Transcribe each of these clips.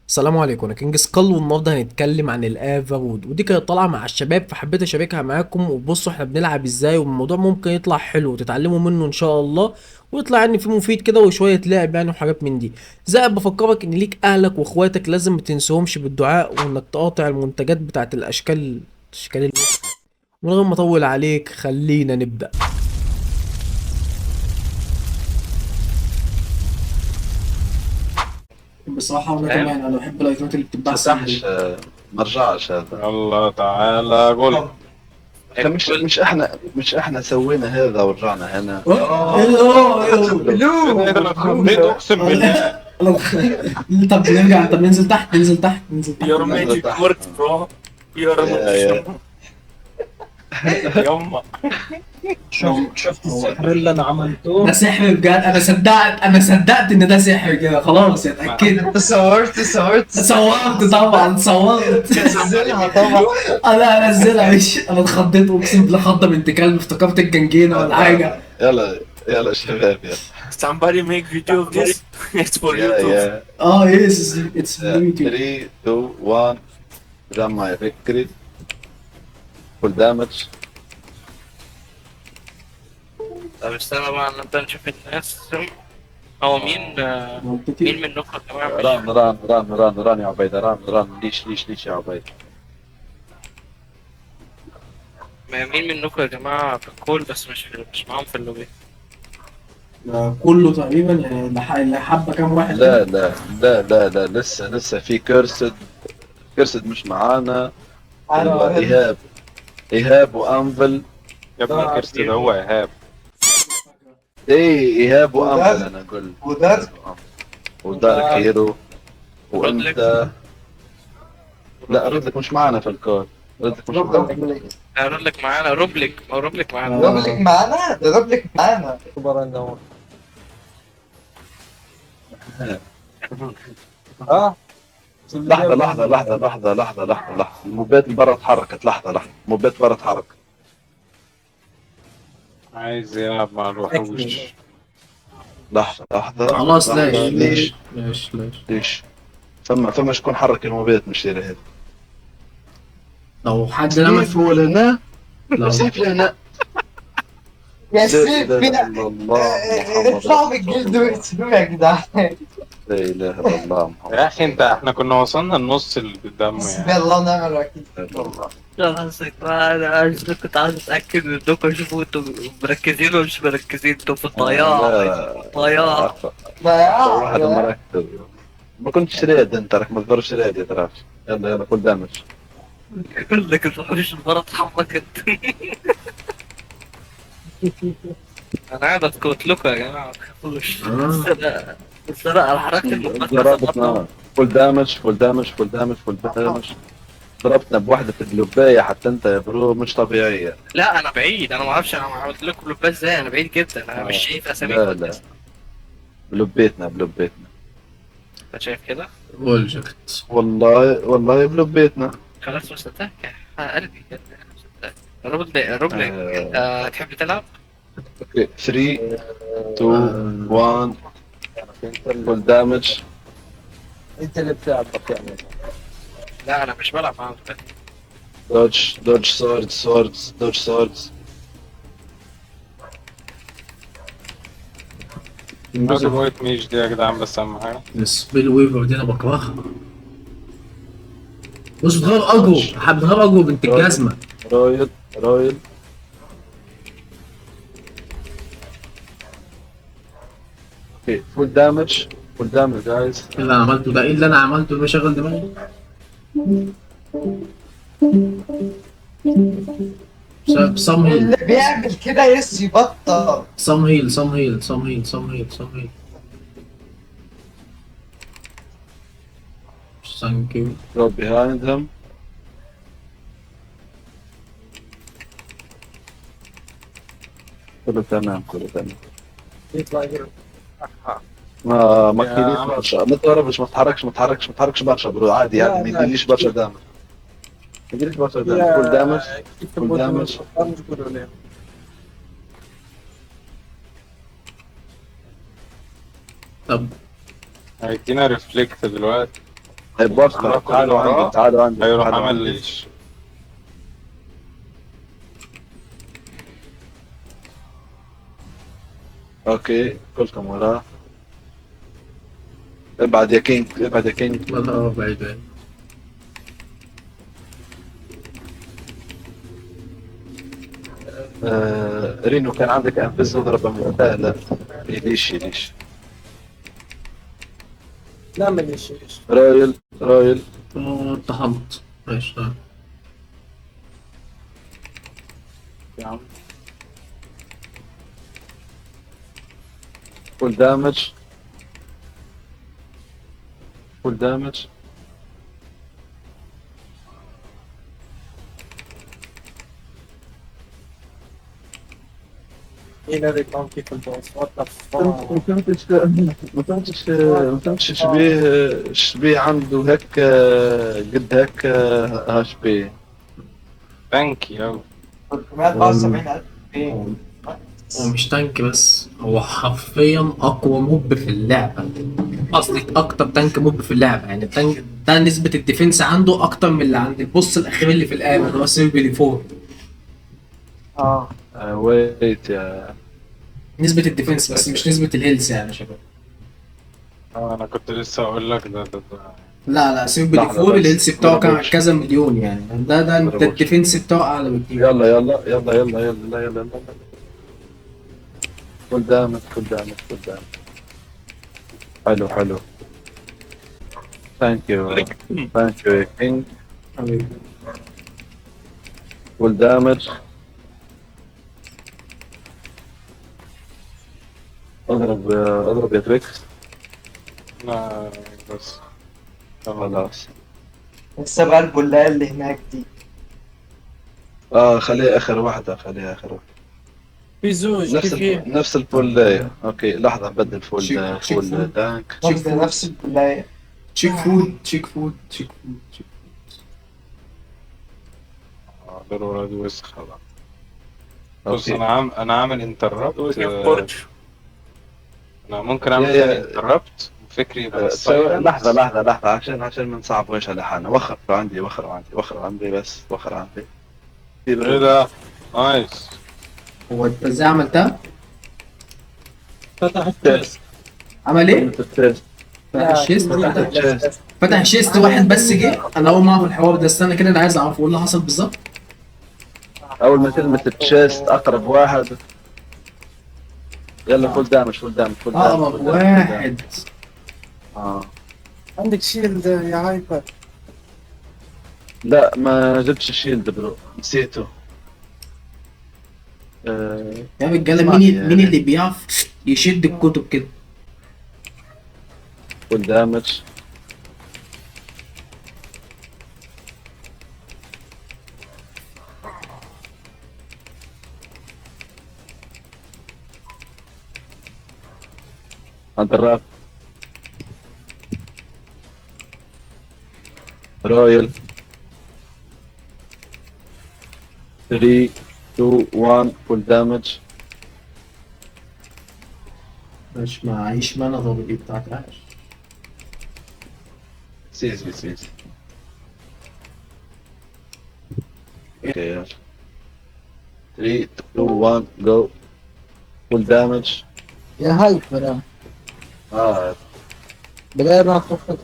السلام عليكم، انا كينج سكال والنهارده هنتكلم عن الافا وود، ودي كانت طالعه مع الشباب فحبيت اشاركها معاكم. وبصوا احنا بنلعب ازاي، والموضوع ممكن يطلع حلو وتتعلموا منه ان شاء الله، ويطلع يعني فيه مفيد كده وشويه لعب يعني وحاجات من دي. زائد بفكرك ان ليك اهلك واخواتك لازم ما تنساهمش بالدعاء، وانك تقاطع المنتجات بتاعت الاشكال من غير ما اطول عليك خلينا نبدا. بصراحة وانا فاهم. كمان انا بحب الايفونات اللي بتتباع سنة فتحش دي. مرجعش هذا. الله تعالى قول. احنا مش احنا سوينا هذا ورجعنا هنا. ايه ده، انا اتخضيت اقسم بالله. طب نرجع، طب ننزل تحت ننزل تحت ننزل تحت Your ننزل. نزل magic تحت. works bro. Your يا magic. يما شفت السحر اللي انا عملته. ده سحر بجد، انا صدقت ان ده سحر كده، خلاص اتاكدت. انت صورت صورت طبعا صورت. نزلها طبعا. انا انزلها، مش انا اتخضيت اقسم بالله، خضه بنت كلب، افتكرت الجنجينه ولا حاجه. يلا يلا شباب يلا. Somebody make video of this. It's for يا YouTube. يا اه يس اتس يوتيوب. 3 2 1 جمع فكري فول دامج. طب استنى بقى نبدأ نشوف الناس. هو مين منكم يا جماعة ران ران ران ران ران يا عبيدة، ران ران ليش يا عبيدة. مين منكم يا جماعة في الكول بس مش معاهم في اللوبي. كله تقريبا يعني، اللي حبه كام واحد لا كده. لا لا لا لا، لسه في كرسد مش معانا. ايهاب وانفل. يا ابني كرسي ده هو ايهاب. ايه ايهاب وانفل ودارك. انا اقول. ودارك. ودارك هيرو. رودلك. وانت. لا رودلك مش معانا في الكور. رودلك مش معانا. رودلك معانا، روبلك معانا. روبلك معانا، ده روبلك معانا. اه لحظة. الموبات برا اتحركت. لحظة الموبات برا اتحركت. عايز يلعب مع الوحوش. لحظة. خلاص ليش ليش فما شكون حرك الموبات مش هذا. لو حد سيف هو لهنا. لو سيف لهنا. يا لا سيف إله فينا. إلا الله محمد اطلعوا من رسول الجلد الله. واقتلوه يا جدعان. لا إله إلا الله محمد يا اخي انت، احنا كنا وصلنا النص اللي قدامه حسبي يعني. الله ونعم الوكيل. رسول الله. خلاص انا كنت عايز اتاكد انكم اشوفوا انتوا مركزين ولا مش مركزين، انتوا في الضياع. ضياع. واحد مركز. ما كنتش راد انت، راك ما تضربش راد يا ترى. يلا كل دامج. يقول لك الوحوش المرة اتحركت. انا قاعد اسكت لكم يا جماعه، ما تخافوش. بس انا حركت المخبز ضربتنا فول دامج. ضربتنا بواحدة في اللباية حتى انت يا برو مش طبيعية. لا انا بعيد، انا ما اعرفش انا عملت لكم لباس ازاي، انا بعيد جدا، انا مش شايف اساميكم. لا بلبيتنا. انت شايف كده؟ بروجكت. والله بلبيتنا. خلاص مصدقك يا قلبي كده، مصدقك. روبلي تحب تلعب؟ اوكي 3 2 1 فول دامج. انت اللي بتلعب يعني. لا انا مش بلعب معاهم. دوج سوردز. هذا بويت ميش دي يا جدعان، بس اهم حاجه. السبيل ويفر دي انا بكرهها. بص بتغير اجو بنت الجزمه. رويال. اوكي فول دامج جايز. ايه اللي انا عملته ده؟ ايه اللي انا عملته ده؟ شغل دماغي. سام هيل اللي بيعمل كده يبطل. سام هيل سام هيل سام هيل سام هيل سام هيل. ثانك يو. Go behind him. كله تمام. يطلع يجري. ما يا كيليش عم. برشا، ما تهربش، ما تتحركش برشا برو، عادي لا، ما لا. يديليش برشا دامج. فول دامج. فول دامج. طب هيدينا ريفلكت دلوقتي. طيب بوفر، تعالوا عندي تعالوا عندي هيروح تعالوا عمل عندي. ليش. اوكي كلكم وراه. ابعد يا كينج، ابعد يا كينج. اه بعيد بعيد. رينو كان عندك انفز وضربه من لا ليش ليش. لا ماليش. رويال رويال. اتطحنت. ماشي تمام. يا عم فول دامج. فول دامج. ايه ده كان كيف البوس وات ذا ما فهمتش ما فهمتش ما فهمتش شبيه عنده هيك قد هيك هاش بي. تانكي اوي. 374,000 هو مش تانك بس، هو حرفيا اقوى موب في اللعبه. قصدي اكتر تانك موب في اللعبه. يعني التانك ده نسبه الديفنس عنده اكتر من اللي عند البوس الاخير اللي في الامن اللي هو سيربي 4. اه ويت يا نسبه الديفنس بس مش نسبه الهيلث يعني يا شباب. انا كنت لسه اقول لك ده لا لا سيربي لحظة 4 بس، الهيلث بتاعه كان مضربوش. كذا مليون يعني. ده الديفنس بتاعه اعلى بكتير. يلا يلا يلا يلا يلا يلا يلا. قدامك قدامك قدامك. حلو حلو. ثانك يو ثانك يو يا كينج. حبيبي. والدامج. اضرب اضرب يا تويكس. لا بس خلاص. لسه بقى البلايه اللي هناك دي. خليها اخر واحدة، خليها اخر واحدة. في زوج نفس كيف نفس الفول. اوكي لحظة نبدل فول شيك فول فود. تانك. نفس البلايه. تشيك فود تشيك فود تشيك فود تشيك ده الولاد وسخة بقى. بص اوكي انا عامل انتربت. انا ممكن اعمل يا- تاني انتربت وفكري يبقى لحظة لحظة لحظة عشان ما نصعبوش على حالنا. وخر عندي وخر عندي وخر عندي بس وخر عندي. في ايه برو. ده نايس. هو انت ازاي عملتها؟ فتح التيست. عمل ايه؟ التيست. فتح الشيست. الشيست. فتح شيست واحد بس جه. انا اول ما اعرف الحوار ده. استنى كده انا عايز اعرف ايه اللي حصل بالظبط. اول ما تلمس التشيست اقرب واحد. يلا فول دامج فول دامج فول دامج. اقرب واحد. عندك شيلد يا هايبر. لا ما جبتش الشيلد برو، نسيته. يا رجاله مين اللي بيعرف يشد الكتب كده؟ فول دامج. عند الراب. رويال. 3 2 1 فول دامج. مش معيش مانا ضرب دي بتاعت عاش. سيزي سيزي. اوكي يلا 3 2 1 جو. فول دامج. يا هايبر بلاقي ما خفت.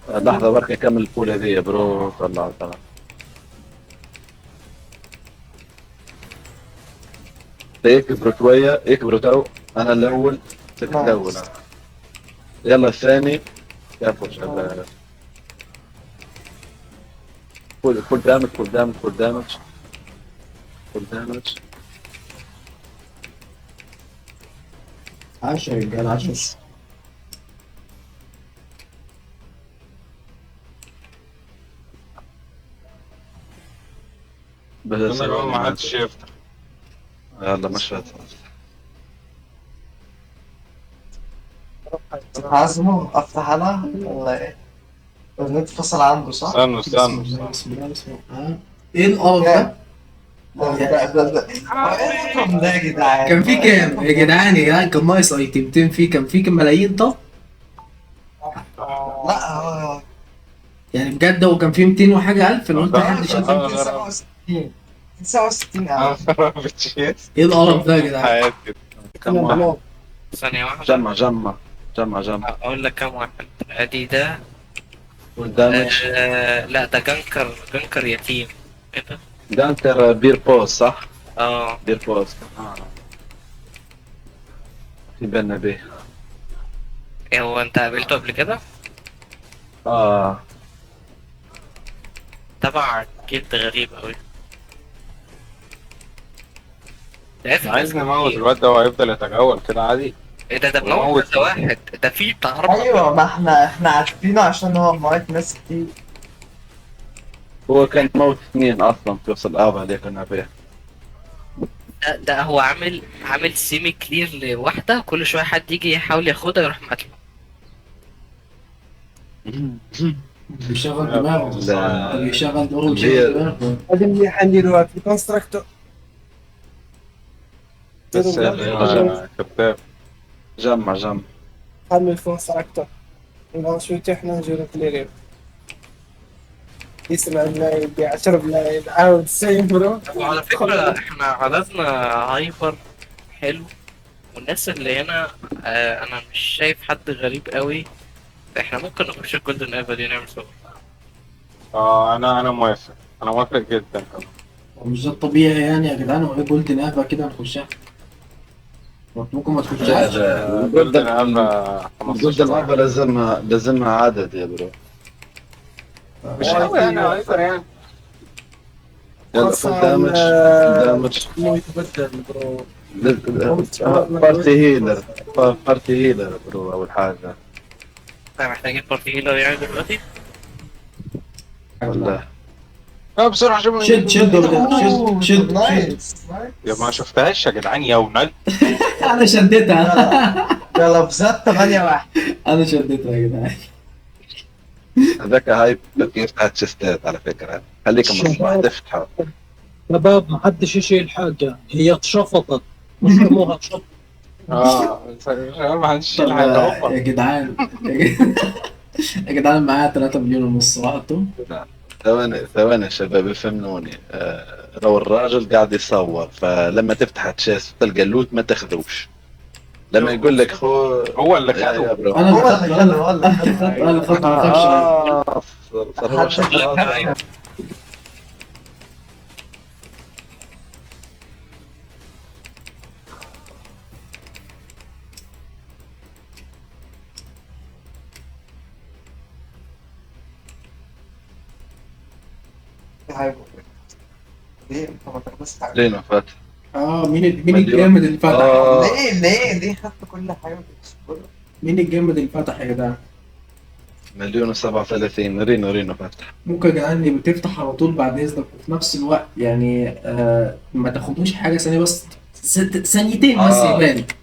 لحظة بركة أكمل الفول هذه يا برو. طلع يكبروا شوية يكبروا تو. أنا الأول صرت الأول. يلا الثاني. يلا شغال. فول دامج فول دامج فول دامج فول دامج. عاش يا رجاله عاش. بس انا ما حدش يفتح. يلا مش فاتح. عازمه افتح انا ولا ايه؟ النت فصل عنده صح؟ استنوا بسم الله استنوا بسم الله بسم الله. ايه القرف ده؟ ده يا جدعان كان في كام يا جدعان؟ يا جدعان كان ناقص ايتمتين فيه. كان في ملايين. طب لا هو يعني بجد هو كان فيه 200 وحاجه الف، انا قلت حد شاف. 267 267,000. بتشيس ايه القرف ده يا جدعان؟ حياتي. كم واحد؟ ثانية واحدة. جمع اقول لك كام واحد. ادي ده. والدمج. لا ده جنكر يتيم. ايه ده؟ جانكر بير بوز صح؟ اه. بير بوز في بالنا به. ايه هو انت قابلته قبل كده؟ اه تبع جلد غريب اوي. ده في عايز ناس نموت كتير. الواد ده وهيفضل يتجول كده عادي. ايه ده ونموت بموت كذا واحد، ده في بتاع 4. ايوه ما احنا عارفينه عشان هو موت ناس كتير. هو كان موت اثنين اصلا في وسط الابا اللي كنا به. ده هو عامل سيمي كلير لواحدة، كل شوية حد يجي يحاول ياخدها يروح مقتله. بيشغل دماغه. لا. بيشغل دماغه اللي هي- ويشغل دماغه. هذا اللي حنديروها في الكونستراكتور. بس كذاب. جمع خلوا الكونستراكتور ونشوف احنا نجيب كليرير. يسمع الملايين ب10 ملايين عاود 90 برو. وعلى فكرة احنا عددنا هايبر حلو، والناس اللي هنا انا مش شايف حد غريب قوي. احنا ممكن نخش الجولدن ايفا دي نعمل سوا. انا موافق. انا موافق جدا. مش ده الطبيعي يعني يا جدعان؟ هو ايه جولدن افا كده نخشها؟ ممكن ما تخشهاش. جولدن ابا جولد الابا لازمها عدد يا برو. مش قوي يعني هايبر يعني. يلا خاصة فول دامج. دامج انه يتبدل برو. بارتي هيلر برو اول حاجه. احنا محتاجين بارتي هيلر يعني دلوقتي. ولا بسرعه شوفوا. شد شد. نايس يا ما شفتهاش يا جدعان يا ولاد. انا شديتها. يلا بزات 8-1. انا شديتها يا جدعان. هذاك هاي يفتح تشستات على فكره. خليك مصلحة تفتحها. شباب ما حدش يشيل حاجة، هي اتشفطت مش رموها اتشفطت. ما هنشيل طب حاجه يا هوبا. جدعان يا جدعان معايا 3 مليون ونص وقته. ثواني يا شباب افهموني. لو الراجل قاعد يصور فلما تفتح تشيست تلقى اللوت ما تاخذوش. لما يقول لك هو اللي يا خده. برو. انا هو اللي اللي خده، هو اللي خده. انا اللي خدت ما اخافش. صار هو شغال. ليه انت ما تخلصش حاجة؟ لينا فاتح. مين الجامد اللي فتح؟ ليه خدت كل حاجة بتشكرها؟ مين الجامد اللي فتح يا جدعان؟ 1,037,000 رينو فاتح. ممكن يا جدعان اللي بتفتح على طول بعد اذنك، وفي نفس الوقت يعني ما تاخدوش حاجه ثانيه بس، ثانيتين بس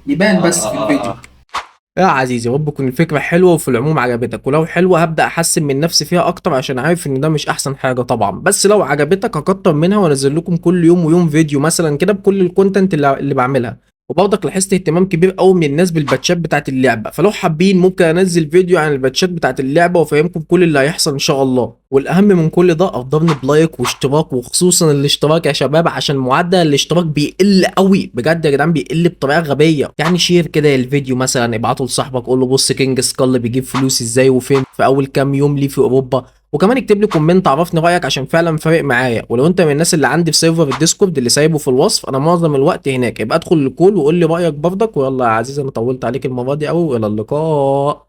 يبان بس في الفيديو. يا عزيزي يا رب تكون الفكرة حلوة وفي العموم عجبتك، ولو حلوة هبدأ أحسن من نفسي فيها أكتر عشان عارف إن ده مش أحسن حاجة طبعا، بس لو عجبتك هكتر منها وأنزل لكم كل يوم ويوم فيديو مثلا كده بكل الكونتنت اللي بعملها. وبرضك لاحظت اهتمام كبير قوي من الناس بالباتشات بتاعت اللعبة، فلو حابين ممكن أنزل فيديو عن الباتشات بتاعت اللعبة وأفهمكم كل اللي هيحصل إن شاء الله. والأهم من كل ده أفضلني بلايك واشتراك، وخصوصا الاشتراك يا شباب عشان معدل الاشتراك بيقل قوي بجد يا جدعان، بيقل بطريقة غبية. يعني شير كده الفيديو مثلا، ابعته لصاحبك قول له بص كينج سكال بيجيب فلوس ازاي وفين في أول كام يوم ليه في أوروبا. وكمان اكتب لي كومنت عرفني رايك عشان فعلا فارق معايا. ولو انت من الناس اللي عندي في سيرفر الديسكورد اللي سايبه في الوصف، انا معظم الوقت هناك، يبقى ادخل الكول وقول لي رايك برضك. ويلا يا عزيزي انا طولت عليك المره دي قوي، والى اللقاء.